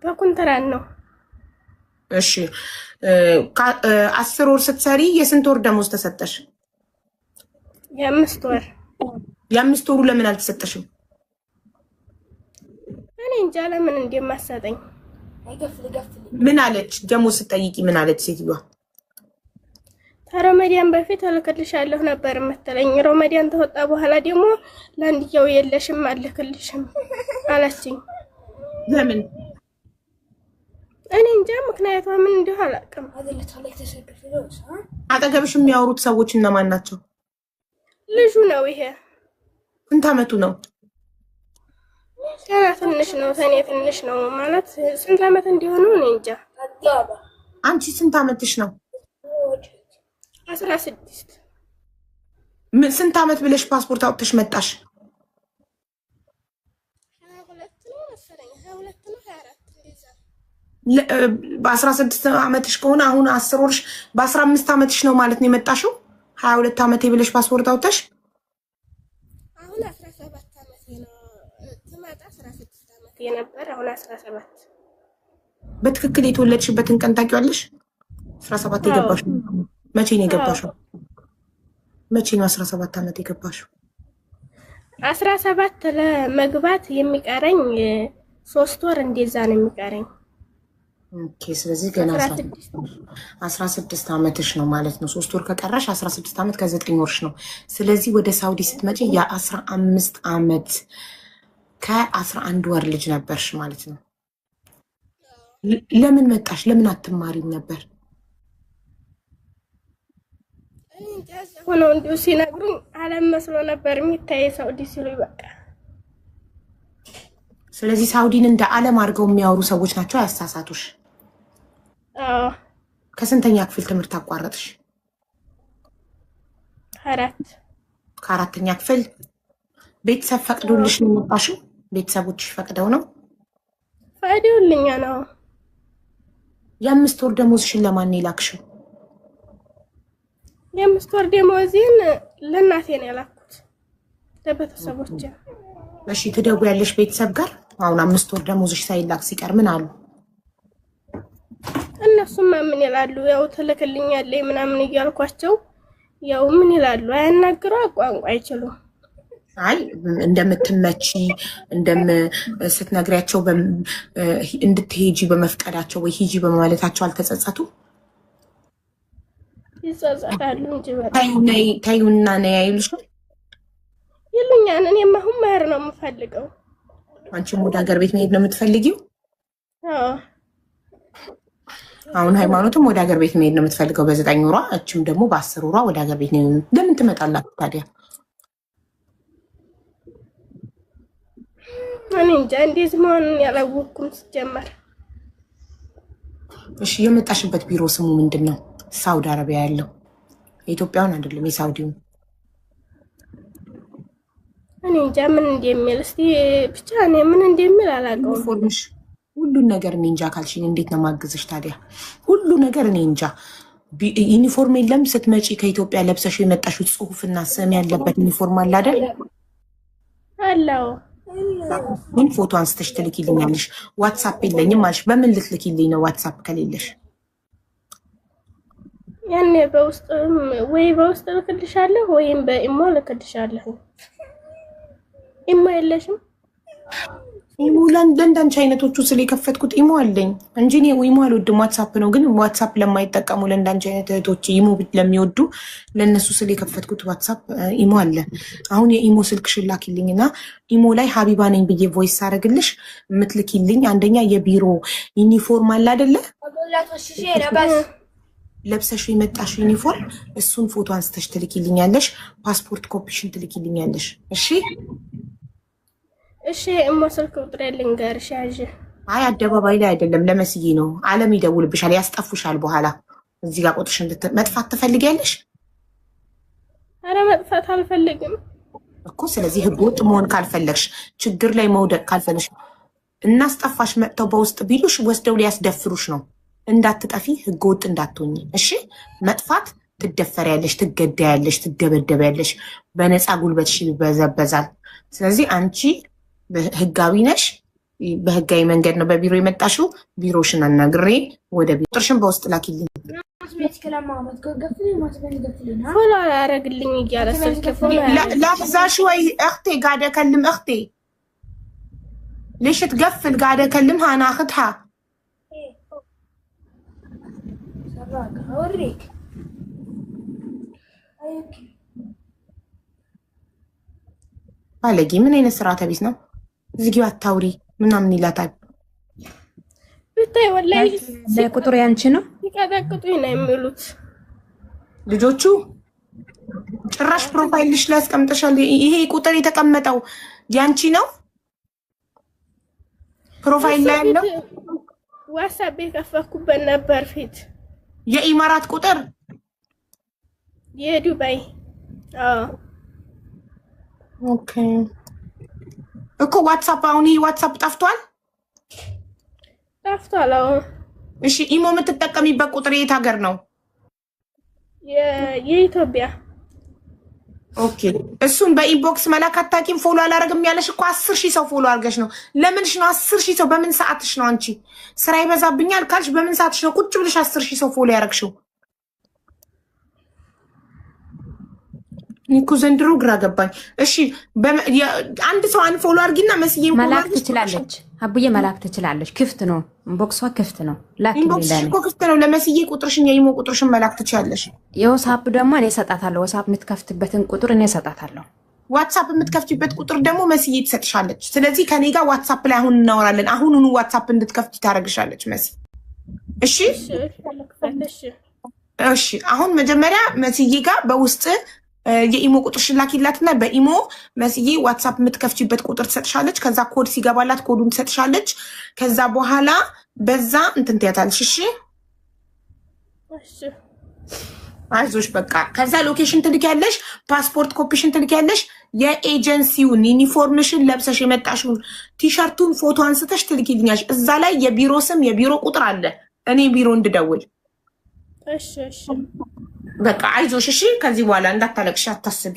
በኩንትራት ነው። እሺ 10 ወር ስትሰሪ የስንት ወር ደሞዝ ተሰጠሽ? የ5 ወር። የ5 ወሩ ለምን አልተሰጠሽም? እኔ እንጃ ለምን እንደማሰጠኝ። ምን አለች? ደሞዝ ስትጠይቂ ምን አለች ሴትዮዋ? ከረመዳን በፊት እልክልሻለሁ ነበር የምትለኝ። ረመዳን ተወጣ በኋላ ደግሞ ለአንድየው የለሽም አልክልሽም አለችኝ። ለምን? እኔ እንጃ ምክንያቷ ምን እንደሆነ አላውቅም። አጠገብሽ የሚያወሩት ሰዎች እነማን ናቸው? ልጁ ነው ይሄ። ስንት አመቱ ነው? ገና ትንሽ ነው፣ ተኔ ትንሽ ነው ማለት ስንት አመት እንዲሆነው እኔ እንጃ። አንቺ ስንት አመትሽ ነው? 16። ስንት አመት ብለሽ ፓስፖርት አውጥተሽ መጣሽ? 22 ነው መሰለኝ፣ 22 ነው 24 እንደዛ። በ16 አመትሽ ከሆነ አሁን 10 ወርሽ በ15 አመትሽ ነው ማለት ነው የመጣሽው? 22 አመቴ ብለሽ ፓስፖርት አውጥተሽ አሁን 17 አመቴ ነው። ትመጣ 16 አመቴ ነበር፣ አሁን 17። በትክክል የተወለድሽበትን ቀን ታውቂዋለሽ? 17 የገባሽው መቼ ነው የገባሽው? መቼ ነው 17 አመት የገባሽው? 17 ለመግባት የሚቀረኝ 3 ወር እንደዛ ነው የሚቀረኝ። ኦኬ፣ ስለዚህ ገና 16 አመትሽ ነው ማለት ነው። 3 ወር ከቀረሽ 16 አመት ከ9 ወርሽ ነው። ስለዚህ ወደ ሳውዲ ስትመጪ የ15 አመት ከ11 ወር ልጅ ነበርሽ ማለት ነው። ለምን መጣሽ? ለምን አትማሪም ነበር? ሆነው እንዲሁ ሲነግሩኝ አለም መስሎ ነበር የሚታይ ሳውዲ ሲሉ በቃ። ስለዚህ ሳውዲን እንደ አለም አድርገው የሚያወሩ ሰዎች ናቸው ያሳሳቱሽ። ከስንተኛ ክፍል ትምህርት አቋረጥሽ? 4 ከአራተኛ ክፍል። ቤተሰብ ፈቅዶልሽ ነው የመጣሽው? ቤተሰቦችሽ ፈቅደው ነው? ፈቅደውልኛ ነው። የ5 ወር ደሞዝሽን ለማን ነው የላክሽው? የ5 ወር ደሞዜን ለእናቴ ነው ያላኩት፣ ለቤተሰቦቼ። እሺ፣ ትደውያለሽ ቤተሰብ ጋር? አሁን 5 ወር ደሞዝሽ ሳይላክ ሲቀር ምን አሉ? እነሱማ ምን ይላሉ? ያው ትልክልኛለች ምናምን እያልኳቸው ያው ምን ይላሉ? አያናግሩ፣ ቋንቋ አይችሉም። አይ እንደምትመቺ ስትነግሪያቸው እንድትሄጂ በመፍቀዳቸው ወይ ሂጂ በማለታቸው አልተጸጸቱ? ይጸጸታሉ እንጂ ታዩና ነይ አይሉሽም? ይሉኛል። እኔማ አሁን መሄድ ነው የምፈልገው። አንቺም ወደ ሀገር ቤት መሄድ ነው የምትፈልጊው? አዎ። አሁን ሃይማኖትም ወደ ሀገር ቤት መሄድ ነው የምትፈልገው በ9 ወሯ፣ እችም ደግሞ በ10 ወሯ ወደ ሀገር ቤት ነው። ለምን ትመጣላችሁ ታዲያ? እኔ እንጃ እንደዚህ መሆኑን ያላወቅኩም ሲጀመር። እሺ፣ የመጣሽበት ቢሮ ስሙ ምንድን ነው? ሳውዲ አረቢያ ያለው የኢትዮጵያውን አይደለም የሳውዲውን። እኔ እንጃ ምን እንደሚል እስቲ ብቻ እኔ ምን እንደሚል አላውቀውም። ዩኒፎርምሽ ሁሉን ነገር እኔ እንጃ ካልሽኝ እንዴት ነው ማግዝሽ ታዲያ? ሁሉ ነገር እኔ እንጃ። ዩኒፎርም የለም? ስትመጪ ከኢትዮጵያ ለብሰሽ የመጣሽው ጽሁፍና ስም ያለበት ዩኒፎርም አለ አይደል? አለው። ምን ፎቶ አንስተሽ ትልኪልኛለሽ? ዋትሳፕ የለኝም አልሽ። በምን ልትልኪልኝ ነው ዋትሳፕ ከሌለሽ? ያኔ በውስጥ ልክልሻለሁ ወይም በኢሞ ልክልሻለሁ። ኢሞ የለሽም? ኢሞ ለእንዳንቺ አይነቶቹ ስለ የከፈትኩት ኢሞ አለኝ እንጂ እኔ ኢሞ አልወድም። ዋትሳፕ ነው ግን ዋትሳፕ ለማይጠቀሙ ለእንዳንቺ አይነት እህቶች ኢሞ ለሚወዱ ለእነሱ ስለ የከፈትኩት ዋትሳፕ ኢሞ አለ። አሁን የኢሞ ስልክሽን ላኪልኝ እና ኢሞ ላይ ሀቢባ ነኝ ብዬ ቮይስ አደረግልሽ የምትልኪልኝ አንደኛ የቢሮ ዩኒፎርም አለ አይደለ? ለብሰሽ የመጣሽ ዩኒፎርም እሱን ፎቶ አንስተሽ ትልኪልኛለሽ። ፓስፖርት ኮፒሽን ትልኪልኛለሽ። እሺ እሺ። እሞ ስልክ ቁጥር ልንገርሽ ያዥ። አይ አደባባይ ላይ አይደለም ለመስዬ ነው። አለም ይደውልብሻል፣ ያስጠፉሻል። በኋላ እዚህ ጋር ቁጥርሽን መጥፋት ትፈልጊያለሽ? አረ መጥፋት አልፈልግም እኮ። ስለዚህ ህገ ወጥ መሆን ካልፈለግሽ፣ ችግር ላይ መውደቅ ካልፈለግሽ እናስጠፋሽ መጥተው በውስጥ ቢሉሽ ወስደው ሊያስደፍሩሽ ነው። እንዳትጠፊ ህገ ወጥ እንዳትሆኝ እሺ። መጥፋት ትደፈሪያለሽ፣ ትገዳያለሽ፣ ትደበደቢያለሽ፣ በነፃ ጉልበትሽ ይበዘበዛል። ስለዚህ አንቺ ህጋዊ ነሽ። በህጋዊ መንገድ ነው በቢሮ የመጣሽው። ቢሮሽን አናግሬ ወደ ቢሮ ቁጥርሽን በውስጥ ላኪልኝ። ፎሎ አላረግልኝ እያለ ስልክ ፎሎ لحظة شوي اختي قاعدة اكلم اختي. ليش تقفل؟ قاعدة اكلمها انا اخذها. اوريك ባለጌ ምን አይነት ስራ ተቢስ ነው? ዝጊው አታውሪ ምናምን ይላታል። ብታይ ወላሂ ለቁጥሩ ያንቺ ነው ይቀጠቅጡኝ ነው የሚሉት ልጆቹ። ጭራሽ ፕሮፋይልሽ ላይ አስቀምጠሻል። ይሄ ቁጥር የተቀመጠው ያንቺ ነው? ፕሮፋይል ላይ ያለው ዋትስአፕ የከፈኩበት ነበር ፊት። የኢማራት ቁጥር የዱባይ ኦኬ እኮ ዋትስአፕ አሁን ይሄ ዋትስአፕ ጠፍቷል። ጠፍቷል። እሺ ኢሞ የምትጠቀሚበት ቁጥር የት ሀገር ነው? የኢትዮጵያ። ኦኬ እሱን በኢንቦክስ መላክ አታውቂም? ፎሎ አላረግም ያለሽ እኮ 10,000 ሰው ፎሎ አድርገሽ ነው። ለምንሽ ነው 10,000 ሰው? በምን ሰዓትሽ ነው አንቺ ስራ ይበዛብኛል ካልሽ በምን ሰዓትሽ ነው ቁጭ ብለሽ 10,000 ሰው ፎሎ ያረግሽው? እኮ ዘንድሮ ግራ ገባኝ። እሺ አንድ ሰው አንድ ፎሎ አድርጊና መስዬ መላክ ትችላለች። አቡዬ መላክ ትችላለች። ክፍት ነው፣ ኢንቦክሷ ክፍት ነው። ላኪ ኢንቦክስ እኮ ክፍት ነው። ለመስዬ ቁጥርሽን የኢሞ ቁጥርሽን መላክ ትችላለሽ። የዋትስአፕ ደግሞ እኔ እሰጣታለሁ። ዋትስአፕ የምትከፍትበትን ቁጥር እኔ እሰጣታለሁ። ዋትስአፕ የምትከፍቲበት ቁጥር ደግሞ መስዬ ትሰጥሻለች። ስለዚህ ከኔ ጋር ዋትስአፕ ላይ አሁን እናወራለን። አሁኑኑ ዋትስአፕ እንድትከፍቲ ታደርግሻለች መሲ። እሺ እሺ። አሁን መጀመሪያ መስዬ ጋር በውስጥ የኢሞ ቁጥርሽን ላኪላትና በኢሞ መስዬ ዋትስአፕ የምትከፍቺበት ቁጥር ትሰጥሻለች። ከዛ ኮድ ሲገባላት ኮዱን ትሰጥሻለች። ከዛ በኋላ በዛ እንትን ትያታለሽ። እሺ አይዞሽ በቃ። ከዛ ሎኬሽን ትልኪያለሽ፣ ፓስፖርት ኮፒሽን ትልኪያለሽ፣ የኤጀንሲውን ዩኒፎርምሽን ለብሰሽ የመጣሽውን ቲሸርቱን ፎቶ አንስተሽ ትልኪልኛሽ። እዛ ላይ የቢሮ ስም የቢሮ ቁጥር አለ፣ እኔ ቢሮ እንድደውል። እሺ እሺ በቃ አይዞሽ። እሺ ከዚህ በኋላ እንዳታለቅሽ አታስቢ።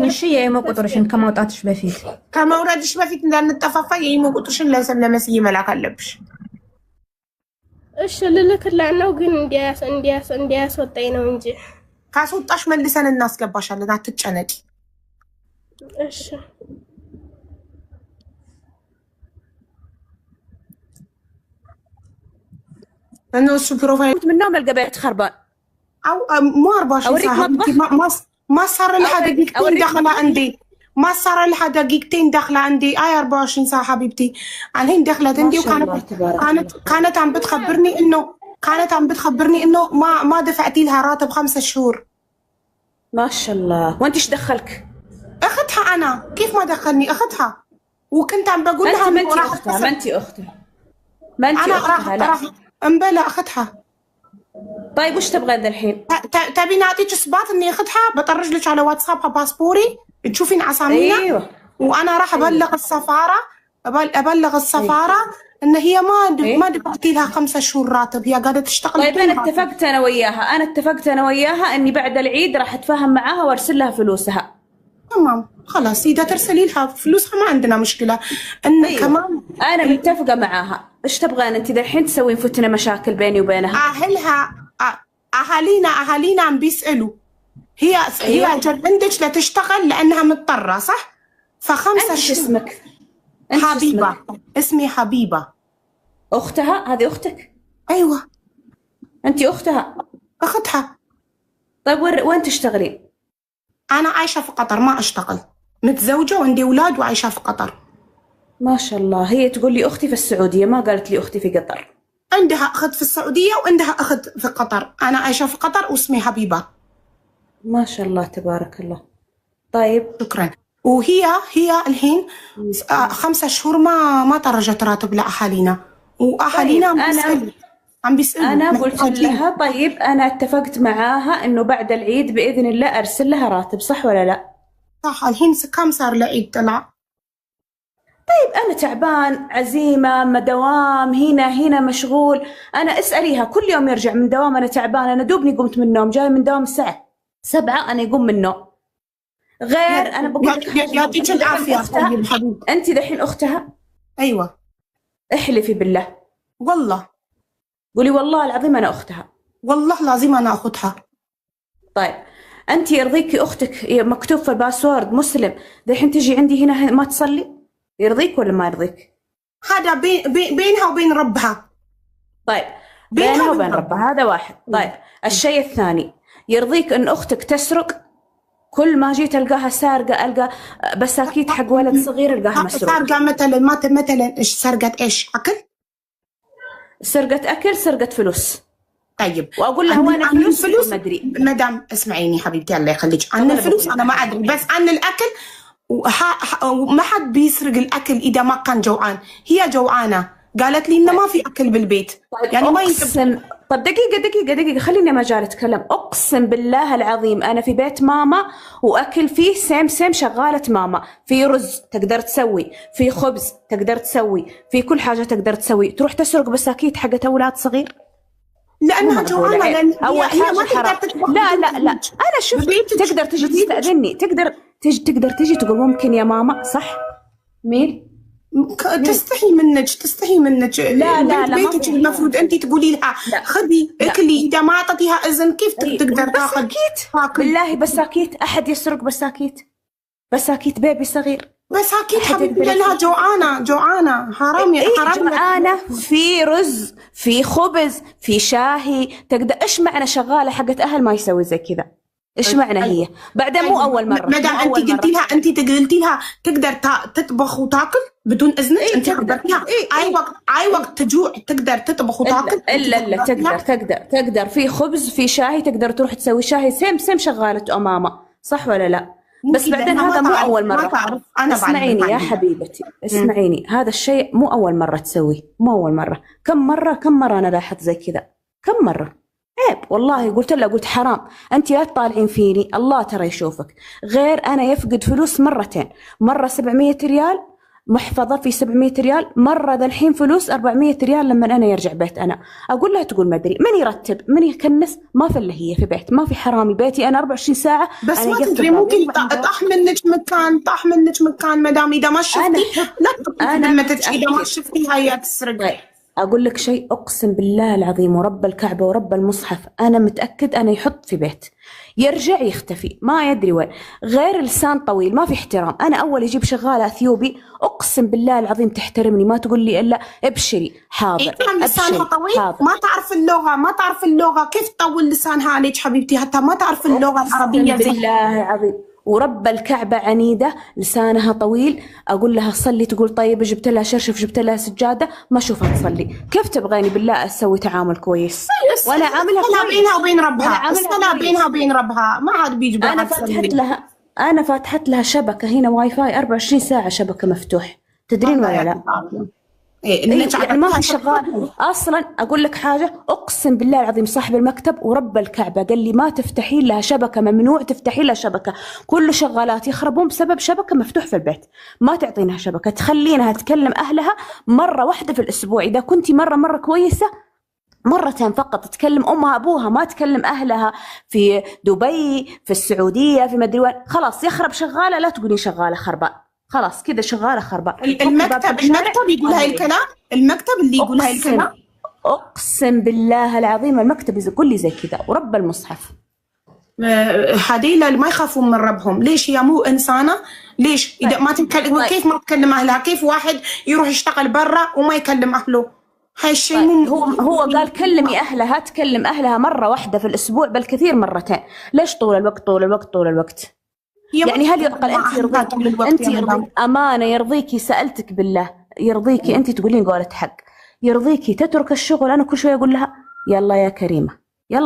እሺ የኢሞ ቁጥርሽን ከማውጣትሽ በፊት ከመውረድሽ በፊት እንዳንጠፋፋ የኢሞ ቁጥርሽን ለመስዬ መላክ አለብሽ። እሺ ልልክላት ነው ግን እንዲያስወጣኝ ነው እንጂ ካስወጣሽ መልሰን እናስገባሻለን። አትጨነቂ። እሺ እነሱ ፕሮፋይል منهم القبائل خربان او مو 24 ساعه. ما صار لها دقيقتين داخله عندي، ما صار لها دقيقتين داخله عندي. 24 ساعه حبيبتي الحين دخلت عندي. وكانت عم بتخبرني انه ما دفعتي لها راتب 5 شهور. ما شاء الله. وانت ايش دخلك؟ اختها انا كيف ما دخلني؟ اختها. وكنت عم بقول لها ما انت اختها انا راح امبلا اختها. طيب وش تبغى الحين؟ تبي نعطيك اثبات اني اختها؟ بطرج لك على واتسابها باسبوري تشوفين اسامينا. ايوه وانا راح ابلغ السفاره، ان هي ما دفعتي لها 5 شهور راتب، هي قاعده تشتغل. طيب انا اتفقت انا وياها اني بعد العيد راح اتفاهم معاها وارسل لها فلوسها. تمام خلاص، اذا ترسلي لها فلوسها ما عندنا مشكله. ان أيوة. كمان انا متفقه معاها. ايش تبغين انت الحين تسوين فتنه مشاكل بيني وبينها؟ اهالينا عم بيسالوا. هي عندك لتشتغل لانها مضطره صح؟ ف5 شهور. اسمك حبيبه. اسمي حبيبه. اختها؟ هذه اختك؟ ايوه انت اختها. طيب وين تشتغلين؟ انا عايشه في قطر، ما اشتغل، متزوجه وعندي اولاد وعايشه في قطر. ما شاء الله. هي تقول لي اختي في السعوديه، ما قالت لي اختي في قطر. عندها اخت في السعوديه وعندها اخت في قطر. انا عايشه في قطر واسمي حبيبه. ما شاء الله تبارك الله. طيب شكرا. وهي الحين 5 شهور ما طرجت راتب لاهالينا، واهالينا طيب عم بيسالوا. انا قلت لها طيب انا اتفقت معاها انه بعد العيد باذن الله ارسل لها راتب، صح ولا لا؟ صح. الحين كم صار العيد طلع؟ طيب انا تعبان، عزيمه، دوام، هنا مشغول. انا اساليها كل يوم يرجع من دوام انا تعبان. انا دوبني قمت من النوم، جاي من دوام الساعه 7 انا يقوم من النوم. غير أنا بقول لك يعطيك العافية طيب حبيبي. أنت دحين أختها؟ أيوة. احلفي بالله. والله. قولي والله العظيم أنا أختها. والله العظيم أنا أختها. طيب أنت يرضيكي أختك مكتوب في الباسورد مسلم دحين تجي عندي هنا ما تصلي؟ يرضيك ولا ما يرضيك؟ هذا بينها وبين ربها. طيب بينها وبين ربها، هذا واحد. طيب الشيء الثاني، يرضيك أن أختك تسرق؟ كل ما جيت ألقاها سارقة، ألقى بساكيت حق ولد صغير ألقاها مسروق. سارقة مثلا إيش سرقت؟ إيش أكل؟ سرقت أكل، سرقت فلوس. طيب واقول لها وين الفلوس؟ ما ادري. مدام اسمعيني حبيبتي الله يخليك، عن الفلوس انا ما ادري، بس عن الاكل وما حد بيسرق الاكل اذا ما كان جوعان. هي جوعانه قالت لي انه ما في اكل بالبيت. طيب يعني ما أقسم. طب دقيقه خليني مجال اتكلم. اقسم بالله العظيم انا في بيت ماما واكل فيه سيم شغاله ماما، في رز تقدر تسوي، في خبز تقدر تسوي، في كل حاجه تقدر تسوي. تروح تسرق بساكيت حقت اولاد صغير؟ لانها جوعانه، لان اول هي ما حاجه حرام. تقدر لا انا شفت تقدر تجي تستاذني، تقدر تجي تقول ممكن يا ماما، صح؟ مين تستحي منك. لا بيتك المفروض انت تقولي لها خذي اكلي، اذا ما اعطيتيها اذن كيف تقدر تاخذ؟ بالله بساكيت احد يسرق بساكيت بيبي صغير؟ بساكيت حبيبتي لانها جوعانه حرام حرام. جوعانه، في رز، في خبز، في شاهي، تقدر. ايش معنى شغاله حقت اهل ما يسوي زي كذا؟ ايش معنى هي؟ بعدين مو اول مره. مدام انت قلتي لها تقدر تطبخ وتاكل بدون اذنك. انت خبرتيها اي وقت تجوع تقدر تطبخ وتاكل؟ لا تقدر في خبز، في شاهي، تقدر تروح تسوي شاهي سيم شغاله ماما، صح ولا لا؟ بس بعدين هذا مو اول مره. اسمعيني يا حبيبتي، اسمعيني، هذا الشيء مو اول مره تسويه، مو اول مره. كم مره انا لاحظت زي كذا، كم مره. عيب والله. قلت حرام، انت لا تطالعين فيني، الله ترى يشوفك. غير انا يفقد فلوس مرتين، مره 700 ريال محفظه في 700 ريال، مره ذا الحين فلوس 400 ريال لما انا يرجع بيت. انا اقول لها تقول ما ادري من يرتب من يكنس، ما في الا هي في بيت، ما في حرامي بيتي انا 24 ساعه. بس ما تدري ممكن طاح منك مكان مدام اذا ما شفتي لا تقولي اذا ما شفتيها هي تسرق. أقول لك شيء، أقسم بالله العظيم ورب الكعبة ورب المصحف، أنا متأكد أنا يحط في بيت يرجع يختفي ما يدري وين. غير لسان طويل، ما في احترام. أنا أول يجيب شغالة أثيوبي أقسم بالله العظيم تحترمني، ما تقول لي إلا ابشري حاضر. لسانها طويل حاضر. ما تعرف اللغة كيف تطول لسانها عليك حبيبتي؟ حتى ما تعرف اللغة العربية. بالله العظيم ورب الكعبة عنيدة، لسانها طويل. أقول لها صلي، تقول طيب جبت لها شرشف، جبت لها سجادة، ما أشوفها تصلي. كيف تبغاني بالله أسوي تعامل كويس؟ وأنا عاملها بينها وبين ربها، الصلاة بينها وبين ربها، ما عاد بيجبرها. أنا فاتحت لها شبكة هنا واي فاي 24 ساعة، شبكة مفتوح، تدرين ولا لا؟ يعني ما في شغال اصلا. اقول لك حاجه، اقسم بالله العظيم صاحب المكتب ورب الكعبه قال لي ما تفتحين لها شبكه، ممنوع تفتحين لها شبكه. كل شغالات يخربون بسبب شبكه مفتوح في البيت. ما تعطينها شبكه، تخلينها تكلم اهلها مره واحده في الاسبوع. اذا كنتي مره كويسه مرتين فقط تكلم امها ابوها، ما تكلم اهلها في دبي، في السعوديه، في مدري وين. خلاص يخرب شغاله، لا تقولين شغاله خرباء، خلاص كذا شغاله خرباء. المكتب يقول هاي الكلام، المكتب اللي يقول هاي الكلام. اقسم بالله العظيم المكتب يقول لي زي كذا ورب المصحف. هذيلا ما يخافون من ربهم. ليش هي مو انسانه؟ ليش اذا ما تكلم كيف ما تكلم اهلها؟ كيف واحد يروح يشتغل برا وما يكلم اهله؟ هاي الشيء هو قال كلمي اهلها، تكلم اهلها مره واحده في الاسبوع، بالكثير مرتين. ليش طول الوقت؟ يعني هل يعقل انت يرضيك امانه يرضيكي؟ سالتك بالله يرضيكي انت تقولين قولة حق، يرضيكي تترك الشغل؟ انا كل شويه اقول لها يلا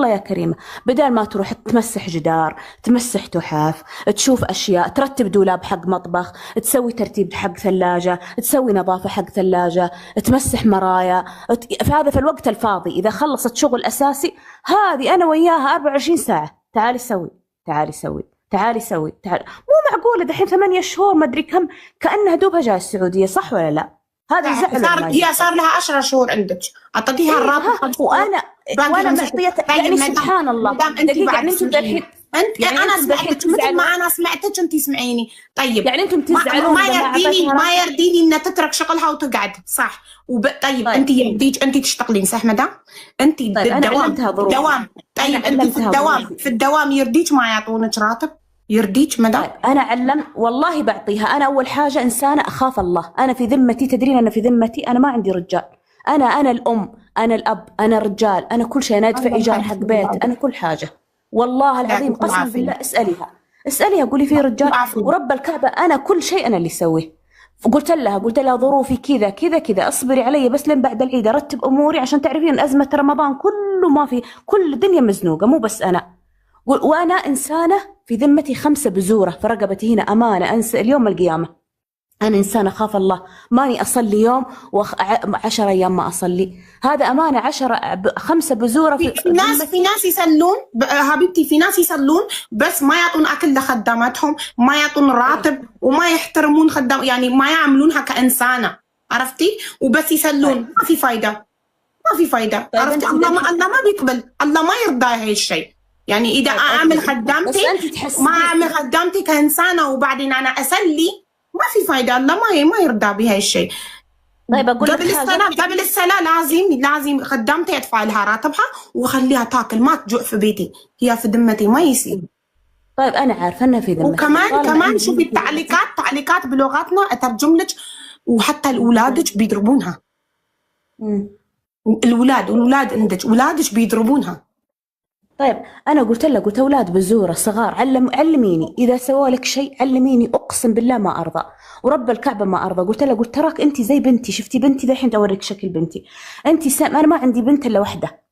يا كريمه، بدل ما تروح تمسح جدار، تمسح تحف، تشوف اشياء، ترتب دولاب حق مطبخ، تسوي ترتيب حق ثلاجه، تسوي نظافه حق ثلاجه، تمسح مرايا، هذا في الوقت الفاضي. اذا خلصت شغل اساسي هذه انا وياها 24 ساعه، تعالي سوي. مو معقولة دحين 8 شهور ما أدري كم، كأنها دوبها جاية السعودية، صح ولا لا؟ هذا زعل. هي صار لها 10 شهور عندك، أعطيتيها الراتب وأنا معطيتها. يعني سبحان الله دقيقة، يعني أنتم دحين انت يعني انا سمعتك مثل ما انا سمعتك انت اسمعيني. طيب يعني انتم تزعلون ما يرديني انها تترك شغلها وتقعد صح طيب انت يرديك انت تشتغلين صح مدام؟ انت طيب انا علمتها ظروف دوام. طيب انت في الدوام يرديك ما يعطونك راتب؟ يرديك مدام؟ طيب انا والله بعطيها. انا اول حاجه انسانه اخاف الله، انا في ذمتي، تدرين انا في ذمتي، انا ما عندي رجال، انا الام، انا الاب، انا رجال، انا كل شيء، انا ادفع ايجار حق بيت، انا كل حاجه والله العظيم قسما بالله. اساليها قولي في رجال ورب الكعبه انا كل شيء انا اللي اسويه. قلت لها ظروفي كذا كذا كذا، اصبري علي بس لين بعد العيد ارتب اموري، عشان تعرفين ازمه رمضان كله ما في، كل الدنيا مزنوقه مو بس انا. وانا انسانه في ذمتي 5 بزوره في رقبتي هنا امانه، انسى اليوم القيامه. أنا إنسان أخاف الله، ماني أصلي يوم و10 أيام ما أصلي، هذا أمانة. 5 بزورة في ناس يصلون حبيبتي، في ناس يصلون بس ما يعطون أكل لخداماتهم، ما يعطون راتب وما يحترمون خدام، يعني ما يعاملونها كإنسانة، عرفتي؟ وبس يصلون ما في فايدة، ما في فايدة. عرفتي؟ الله ما بيقبل، الله ما يرضى هاي الشيء. يعني إذا أعمل خدامتي ما أعمل خدامتي كإنسانة وبعدين أنا أصلي ما في فايدة، الله ما يرضى بهاي الشيء. طيب أقول لك قبل الصلاة لازم خدامتي أدفع لها راتبها وخليها تاكل، ما تجوع في بيتي، هي في ذمتي ما يصير. طيب أنا عارفة أنها في ذمتي. وكمان شوفي تعليقات بلغتنا أترجم لك، وحتى الأولادك بيضربونها. الأولاد عندك أولادك بيضربونها. طيب أنا قلت أولاد بزورة صغار، علميني إذا سووا لك شيء علميني، أقسم بالله ما أرضى ورب الكعبة ما أرضى. قلت تراك أنت زي بنتي، شفتي بنتي دحين أوريك شكل بنتي، أنت أنا ما عندي بنت إلا واحدة،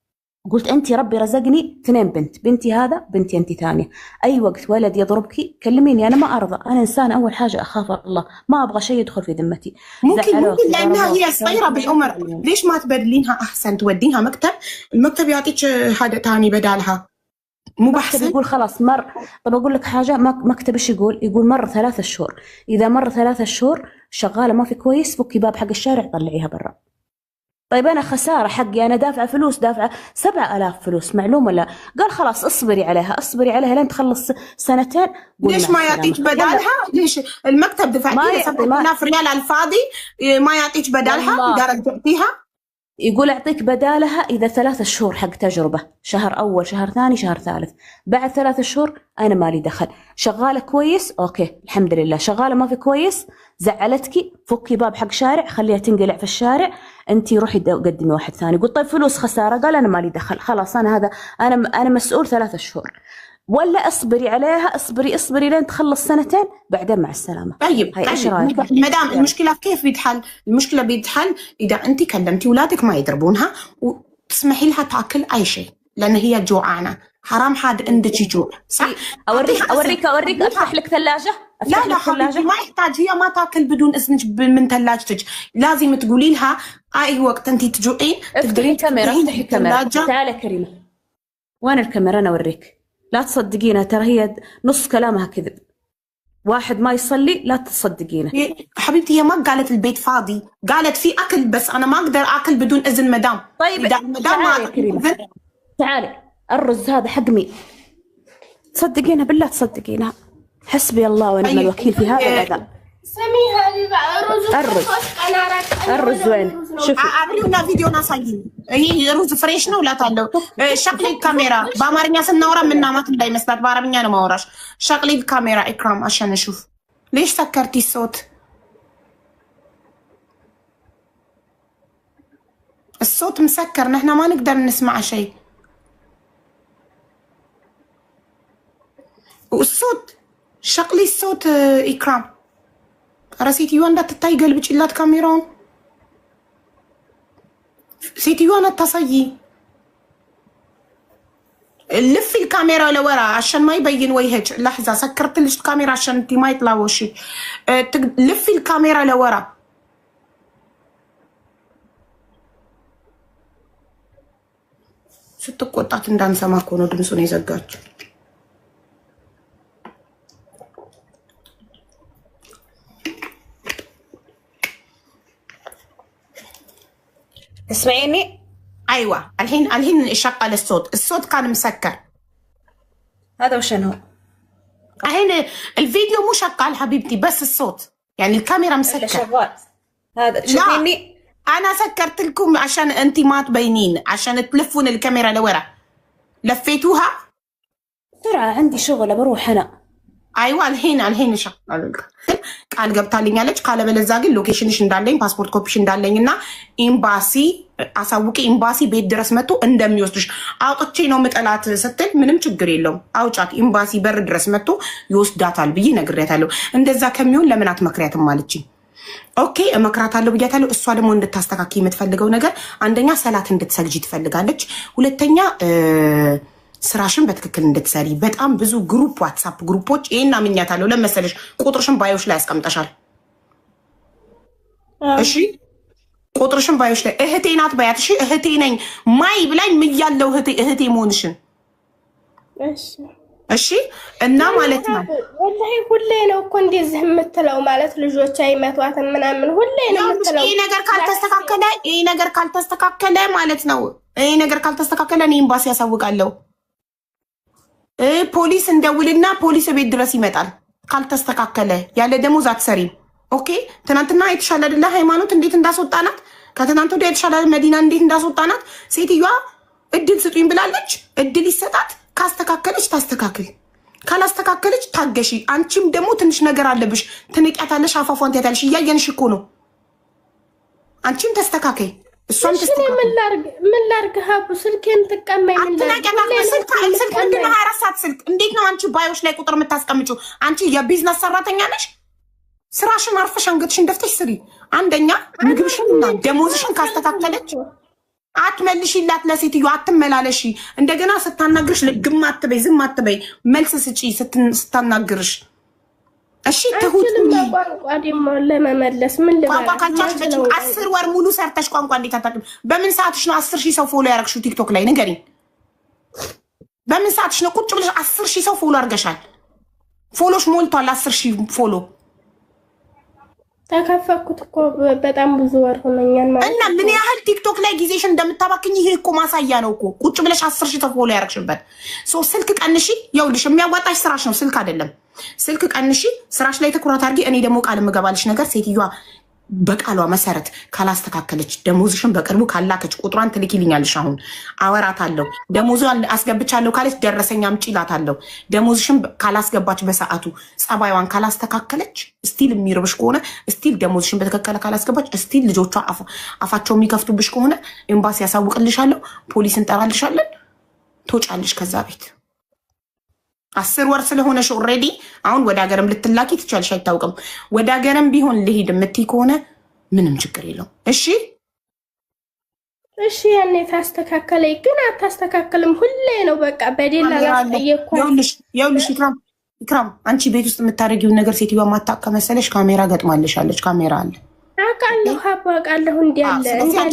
قلت أنت ربي رزقني 2 بنتي هذا بنتي أنت ثانية، أي وقت ولد يضربك كلميني، أنا ما أرضى، أنا إنسان أول حاجة أخاف الله، ما أبغى شيء يدخل في ذمتي. ممكن لأنها هي صغيرة بالعمر، ليش ما تبدلينها أحسن، تودينها المكتب يعطيك حاجة ثاني بدالها، مو بحسن؟ يقول خلاص طب أقول لك حاجة، مكتب إيش يقول مر 3 شهور، إذا مر 3 شهور شغالة ما في كويس، فكي باب حق الشارع طلعيها برا. طيب أنا خسارة حقي، أنا دافعة فلوس، دافعة 7000 فلوس، معلوم ولا؟ قال خلاص اصبري عليها لين تخلص 2 سنين. ليش ما يعطيك بدالها؟ ليش المكتب دفعتي 7000 ريال على الفاضي ما يعطيك بدالها؟ إذا رجعتيها يقول أعطيك بدالها إذا 3 شهور حق تجربة، شهر أول شهر ثاني شهر ثالث، بعد 3 شهور أنا مالي دخل. شغالة كويس أوكي الحمد لله، شغالة ما في كويس زعلتك، فكي باب حق شارع خليها تنقلع في الشارع، أنتي روحي قدمي واحد ثاني. قلت طيب فلوس خسارة، قال أنا مالي دخل، خلاص أنا مسؤول 3 شهور، ولا اصبري عليها، اصبري لين تخلص 2 بعدين مع السلامه. طيب مدام المشكله كيف بيتحل؟ المشكله بيتحل اذا انت كلمتي اولادك ما يضربونها وتسمحي لها تاكل اي شيء، لان هي جوعانه، حرام حد عندك يجوع صح؟ اوريك افتح لك ثلاجه. لا حبيبتي ما يحتاج، هي ما تاكل بدون اذنك من ثلاجتك، لازم تقولي لها اي وقت انت تجوعين تقدرين افتحي الكاميرا. تعالي كريمه، وين الكاميرا؟ انا اوريك، لا تصدقينها، ترى هي نص كلامها كذب، واحد ما يصلي لا تصدقينه. حبيبتي هي ما قالت البيت فاضي، قالت في اكل بس انا ما اقدر اكل بدون اذن مدام. طيب تعالي الرز هذا حق مين؟ تصدقينها بالله تصدقينها، حسبي الله ونعم الوكيل في هذا العذاب. سميها الرز وين؟ شوفي عملونا فيديو ناصايين، هي رز فريشنا ولا طالو شغلي الكاميرا بامارኛ ስናወራ ምናማት እንዳይመስላት በአረብኛ ነው ማወራሽ። شغلي الكاميرا إكرام عشان نشوف. ليش سكرتي الصوت؟ الصوت مسكر، نحن ما نقدر نسمع شيء. والصوت شغلي الصوت إكرام. راسيتيوان እንዳትታይ ገልብጭላት ካሜራውን። ሴትዮዋን አታሳይ። لفي الكاميرا لورا عشان ما يبين وجهك. لحظة سكرت لك الكاميرا عشان انتي ما يطلع وشك. لفي الكاميرا لورا. ስትቆጣት እንዳንሰማ እኮ ነው ድምፁን የዘጋችው። تسمعيني؟ ايوه الحين شغل الصوت كان مسكر. هذا وشنو؟ الحين الفيديو مو شغال حبيبتي بس الصوت، يعني الكاميرا مسكره شغال. هذا تشوفيني انا سكرت لكم عشان انت ما تبينين، عشان تلفون الكاميرا لورا. لفيتوها بسرعه عندي شغل بروح انا. ايوه الحين شغال ቃል ገብታልኛለች። ካለበለዛ ግን ሎኬሽንሽ እንዳለኝ ፓስፖርት ኮፒሽ እንዳለኝና ኤምባሲ አሳውቂ ኤምባሲ ቤት ድረስ መጥቶ እንደሚወስድሽ አውጥቼ ነው መጠላት ስትል ምንም ችግር የለውም አውጫት ኤምባሲ በር ድረስ መጥቶ ይወስዳታል ብዬ ነግሬያታለሁ። እንደዛ ከሚሆን ለምን አትመክሪያትም አለችኝ። ኦኬ እመክራታለሁ ብያታለሁ። እሷ ደግሞ እንድታስተካክል የምትፈልገው ነገር አንደኛ ሰላት እንድትሰግጂ ትፈልጋለች፣ ሁለተኛ ስራሽን በትክክል እንድትሰሪ። በጣም ብዙ ግሩፕ ዋትስአፕ ግሩፖች ይሄን አምኛታለሁ። ለመሰለሽ ቁጥርሽን ባዮሽ ላይ ያስቀምጠሻል። እሺ ቁጥርሽን ባዮሽ ላይ እህቴ ናት ባያት። እሺ እህቴ ነኝ ማይ ብላኝ ምያለው እህቴ መሆንሽን። እሺ እና ማለት ነው ወላሂ ሁሌ ነው እኮ እንደዚህ የምትለው ማለት ልጆች አይመቷትም ምናምን ሁሌ ነው የምትለው። ይሄ ነገር ካልተስተካከለ ማለት ነው ይሄ ነገር ካልተስተካከለ እኔ ኤምባሲ ያሳውቃለሁ። ፖሊስ እንደውልና ፖሊስ ቤት ድረስ ይመጣል። ካልተስተካከለ ያለ ደሞዝ አትሰሪም። ኦኬ ትናንትና የተሻለ አይደለ ሃይማኖት እንዴት እንዳስወጣናት፣ ከትናንት ወዲያ የተሻለ መዲና እንዴት እንዳስወጣናት። ሴትዮዋ እድል ስጡኝ ብላለች። እድል ይሰጣት። ካስተካከለች ታስተካክል፣ ካላስተካከለች ታገሺ። አንቺም ደግሞ ትንሽ ነገር አለብሽ፣ ትንቂያታለሽ፣ አፋፏን ትያታለሽ። እያየንሽ እኮ ነው። አንቺም ተስተካከይ፣ እሷም ተስተካከይ። ምን ላርግ ሀቡ ስልኬን ትቀማኝ ስልክ 24 ሰዓት ስልክ። እንዴት ነው አንቺ ባዮች ላይ ቁጥር የምታስቀምጪው? አንቺ የቢዝነስ ሰራተኛ ነሽ። ስራሽን አርፈሽ አንገትሽን ደፍተሽ ስሪ። አንደኛ ምግብሽን እና ደሞዝሽን ካስተካከለች አትመልሽላት ለሴትዮ፣ አትመላለሺ። እንደገና ስታናግርሽ ልግም አትበይ፣ ዝም አትበይ፣ መልስ ስጪ ስታናግርሽ። እሺ ትሁት ቋንቋ ደግሞ ለመመለስ ምን ቋንቋ ካልቻልሽ 10 ወር ሙሉ ሰርተሽ ቋንቋ እንዴት አታውቂም? በምን ሰዓትሽ ነው 10,000 ሰው ፎሎ ያደረግሽው ቲክቶክ ላይ ንገሪኝ። በምን ሰዓትሽ ነው ቁጭ ብለሽ 10,000 ሰው ፎሎ አድርገሻል? ፎሎሽ ሞልቷል 10,000 ፎሎ። ተከፈኩት እኮ በጣም ብዙ ወር ሆነኛል ማለት እና ምን ያህል ቲክቶክ ላይ ጊዜሽን እንደምታባክኝ ይሄ እኮ ማሳያ ነው እኮ። ቁጭ ብለሽ 10,000 ሰው ፎሎ ያደረግሽበት። ስልክ ቀንሺ። ይኸውልሽ የሚያዋጣሽ ስራሽ ነው፣ ስልክ አይደለም። ስልክ ቀንሺ፣ ስራሽ ላይ ትኩረት አድርጊ። እኔ ደግሞ ቃል የምገባልሽ ነገር ሴትዮዋ በቃሏ መሰረት ካላስተካከለች፣ ደሞዝሽን በቅርቡ ካላከች ቁጥሯን ትልኪልኛለሽ። አሁን አወራታለሁ። ደሞዟን አስገብቻለሁ ካለች ደረሰኛ አምጪ እላታለሁ። ደሞዝሽን ካላስገባች በሰዓቱ ጸባይዋን ካላስተካከለች፣ ስቲል የሚርብሽ ከሆነ ስቲል ደሞዝሽን በተከከለ ካላስገባች፣ ስቲል ልጆቿ አፋቸው የሚከፍቱብሽ ከሆነ ኤምባሲ ያሳውቅልሻለሁ፣ ፖሊስ እንጠራልሻለን፣ ትወጫለሽ ከዛ ቤት። 10 ወር ስለሆነሽ ኦልሬዲ አሁን ወደ ሀገርም ልትላኪ ትቻልሽ፣ አይታወቅም። ወደ ሀገርም ቢሆን ልሄድ የምትይ ከሆነ ምንም ችግር የለው። እሺ ያኔ ታስተካከለኝ፣ ግን አታስተካከልም። ሁሌ ነው በቃ በደላ ላስጠየቅኩ። ይኸውልሽ ኢክራም አንቺ ቤት ውስጥ የምታደርጊውን ነገር ሴትዮዋ ማታውቅ ከመሰለሽ ካሜራ ገጥማልሻለች። ካሜራ አለ አውቃለሁ፣ አውቃለሁ። እንዲያለ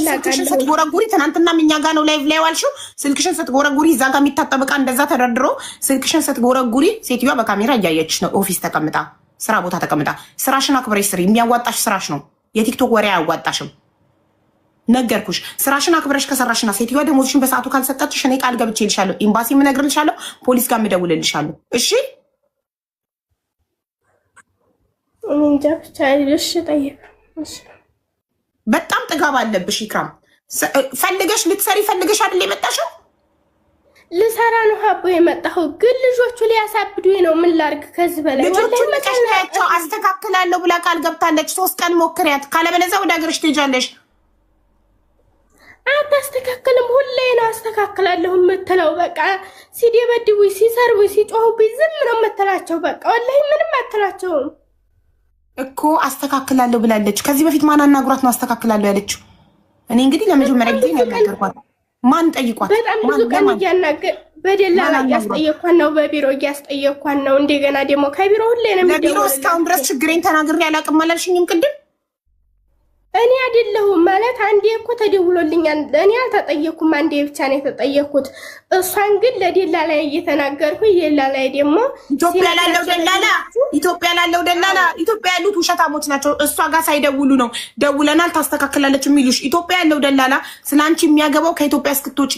ስልክሽን ስትጎረጉሪ ትናንትና እኛ ጋር ነው ላይቭ ላይ ዋልሽው። ስልክሽን ስትጎረጉሪ እዛ ጋር የሚታጠብ ዕቃ እንደዛ ተደርድሮ ስልክሽን ስትጎረጉሪ ሴትዮዋ በካሜራ እያየችሽ ነው። ኦፊስ ተቀምጣ፣ ስራ ቦታ ተቀምጣ። ስራሽን አክብረሽ ስሪ። የሚያዋጣሽ ስራሽ ነው። የቲክቶክ ወሬ አያዋጣሽም። ነገርኩሽ። ስራሽን አክብረሽ ከሰራሽና ሴትዮዋ ደሞዝሽን በሰዓቱ ካልሰጠችሽ እኔ ቃል ገብቼልሻለሁ፣ ኤምባሲ እነግርልሻለሁ፣ ፖሊስ ጋር እደውልልሻለሁ። እሺ እንጃ ብቻ እሺ ጠይቅ። በጣም ጥጋብ አለብሽ ኢክራም። ፈልገሽ ልትሰሪ ፈልገሽ አይደል የመጣሽው? ልሰራ ነው ሀቦ የመጣሁ፣ ግን ልጆቹ ሊያሳብዱኝ ነው። ምን ላርግ? ከዚህ በላይ ልጆቹን ልቀሽያቸው አስተካክላለሁ ብላ ቃል ገብታለች። 3 ቀን ሞክሪያት፣ ካለበለዚያ ወደ ሀገርሽ ትሄጃለሽ። አታስተካክልም። ሁሌ ነው አስተካክላለሁ የምትለው። በቃ ሲደበድቡኝ፣ ሲሰርቡኝ፣ ሲጮሁብኝ ዝም ነው የምትላቸው። በቃ ወላሂ ምንም አትላቸውም እኮ። አስተካክላለሁ ብላለች። ከዚህ በፊት ማን አናግሯት ነው አስተካክላለሁ ያለችው? እኔ እንግዲህ ለመጀመሪያ ጊዜ ያናገርኳት። ማን ጠይቋት? በጣም ብዙ ቀን እያናገር በደላላ እያስጠየኳን ነው፣ በቢሮ እያስጠየኳን ነው። እንደገና ደግሞ ከቢሮ ሁሌ ነው የሚደውለው። ለቢሮ እስካሁን ድረስ ችግሬን ተናግሬ አላውቅም አላልሽኝም ቅድም? እኔ አይደለሁም ማለት አንዴ እኮ ተደውሎልኛል። እኔ አልተጠየኩም፣ አንዴ ብቻ ነው የተጠየኩት። እሷን ግን ለደላላ እየተናገርኩ የደላላ ደግሞ ኢትዮጵያ ላለው ደላላ ኢትዮጵያ ያሉት ውሸታሞች ናቸው። እሷ ጋር ሳይደውሉ ነው ደውለናል ታስተካክላለች የሚሉሽ። ኢትዮጵያ ያለው ደላላ ስላንቺ የሚያገባው ከኢትዮጵያ እስክትወጪ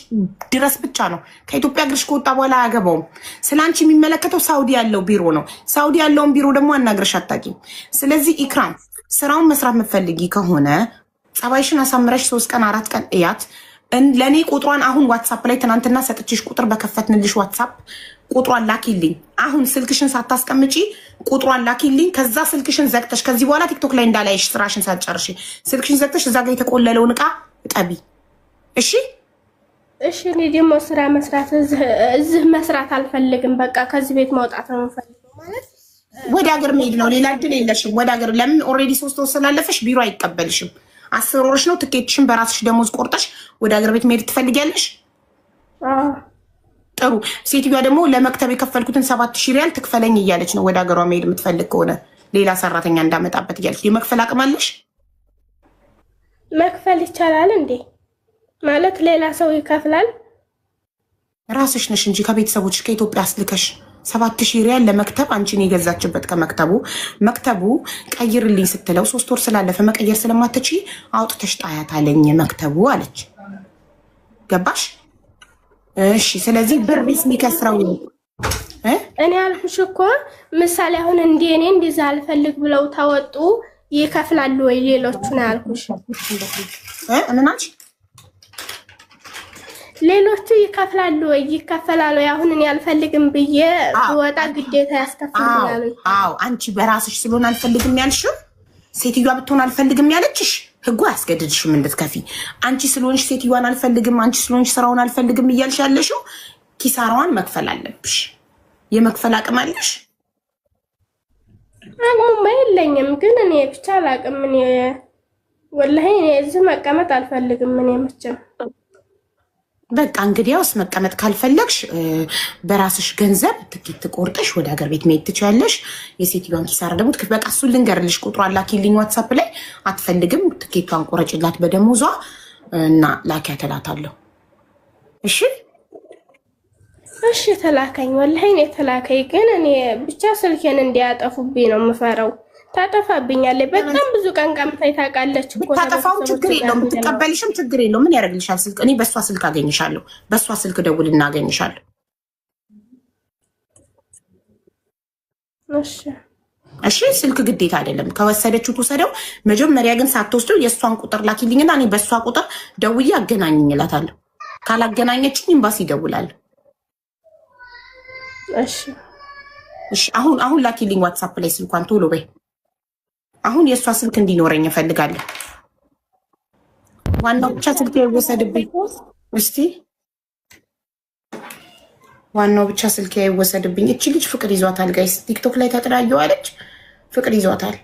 ድረስ ብቻ ነው። ከኢትዮጵያ እግርሽ ከወጣ በኋላ አያገባውም። ስላንቺ የሚመለከተው ሳውዲ ያለው ቢሮ ነው። ሳውዲ ያለውን ቢሮ ደግሞ አናግረሽ አታውቂም። ስለዚህ ኢክራም ስራውን መስራት የምትፈልጊ ከሆነ ጸባይሽን አሳምረሽ 3 ቀን 4 ቀን እያት። ለኔ ቁጥሯን አሁን ዋትሳፕ ላይ ትናንትና ሰጥቼሽ ቁጥር በከፈትንልሽ ዋትሳፕ ቁጥሯን ላኪልኝ። አሁን ስልክሽን ሳታስቀምጪ ቁጥሯን ላኪልኝ። ከዛ ስልክሽን ዘግተሽ ከዚህ በኋላ ቲክቶክ ላይ እንዳላይሽ ስራሽን ሳትጨርሺ ስልክሽን ዘግተሽ እዛ ጋር የተቆለለውን እቃ እጠቢ። እሺ እሺ። እኔ ደግሞ ስራ መስራት እዚህ መስራት አልፈልግም። በቃ ከዚህ ቤት መውጣት ነው የምፈልገው ማለት ወደ ሀገር መሄድ ነው። ሌላ እድል የለሽም። ወደ ሀገር ለምን ኦልሬዲ 3 ወር ስላለፈሽ ቢሮ አይቀበልሽም። 10 ወርሽ ነው። ትኬትሽን በራስሽ ደሞዝ ቆርጠሽ ወደ ሀገር ቤት መሄድ ትፈልጊያለሽ? ጥሩ። ሴትዮዋ ደግሞ ለመክተብ የከፈልኩትን 7000 ሪያል ትክፈለኝ እያለች ነው። ወደ ሀገሯ መሄድ የምትፈልግ ከሆነ ሌላ ሰራተኛ እንዳመጣበት እያለች የመክፈል አቅም አለሽ? መክፈል ይቻላል እንዴ? ማለት ሌላ ሰው ይከፍላል? ራስሽ ነሽ እንጂ ከቤተሰቦች ከኢትዮጵያ አስልከሽ 7000 ሪያል ለመክተብ አንቺን የገዛችበት መክተቡ ቀይርልኝ ስትለው 3 ወር ስላለፈ መቀየር ስለማትች አውጥተሽ ጣያት አለኝ መክተቡ አለች። ገባሽ? እሺ። ስለዚህ ብርስ የሚከስረው እኔ አልኩሽ እኮ ምሳሌ አሁን እኔ እንደዛ አልፈልግ ብለው ታወጡ ይከፍላሉ ወይ ሌሎቹ ነው ያልኩሽ። ምናች ሌሎቹ ይከፍላሉ ወይ ይከፈላሉ? አሁን እኔ አልፈልግም ብዬ ወጣ ግዴታ ያስከፍላሉ? አዎ አንቺ በራስሽ ስለሆነ አልፈልግም ያልሽው፣ ሴትዮዋ ብትሆን አልፈልግም ያለችሽ ህጉ አያስገድድሽም እንድትከፊ። አንቺ ስለሆንሽ ሴትዮዋን አልፈልግም፣ አንቺ ስለሆንሽ ስራውን አልፈልግም እያልሽ ያለሽው ኪሳራዋን መክፈል አለብሽ። የመክፈል አቅም አለሽ? አቅሙማ የለኝም፣ ግን እኔ ብቻ አላቅም። እኔ ወላሂ እኔ እዚህ መቀመጥ አልፈልግም። እኔ መቼም በቃ እንግዲያውስ መቀመጥ ካልፈለግሽ በራስሽ ገንዘብ ትኬት ቆርጠሽ ወደ ሀገር ቤት መሄድ ትችያለሽ። የሴትዮዋን ኪሳራ ደግሞ በቃ እሱን ልንገርልሽ። ቁጥሯን ላኪልኝ ዋትሳፕ ላይ። አትፈልግም ትኬቷን ቆረጭላት በደሞዟ እና ላኪያ እላታለሁ። እሺ እሺ ተላከኝ። ወላሂ እኔ ተላከኝ፣ ግን እኔ ብቻ ስልኬን እንዲያጠፉብኝ ነው የምፈራው። ታጠፋብኛለች። በጣም ብዙ ቀን ቀምታኝ ታውቃለች እኮ። ታጠፋው ችግር የለውም፣ ብትቀበልሽም ችግር የለውም። ምን ያደርግልሻል? ስልክ እኔ በሷ ስልክ አገኝሻለሁ። በሷ ስልክ ደውልና አገኝሻለሁ። እሺ እሺ። ስልክ ግዴታ አይደለም፣ ከወሰደችው ትውሰደው። መጀመሪያ ግን ሳትወስደው የእሷን ቁጥር ላኪልኝና እኔ በሷ ቁጥር ደውዬ አገናኝኝ እላታለሁ። ካላገናኘችኝ ኤምባሲ ይደውላለሁ። እሺ እሺ። አሁን ላኪልኝ ዋትሳፕ ላይ ስልኳን ቶሎ በይ። አሁን የእሷ ስልክ እንዲኖረኝ እፈልጋለሁ። ዋናው ብቻ ስልክ ይወሰድብኝ እስቲ። ዋናው ብቻ ስልክ ይወሰድብኝ። እቺ ልጅ ፍቅር ይዟታል ጋይስ። ቲክቶክ ላይ ተጥራየዋለች። ፍቅር ይዟታል።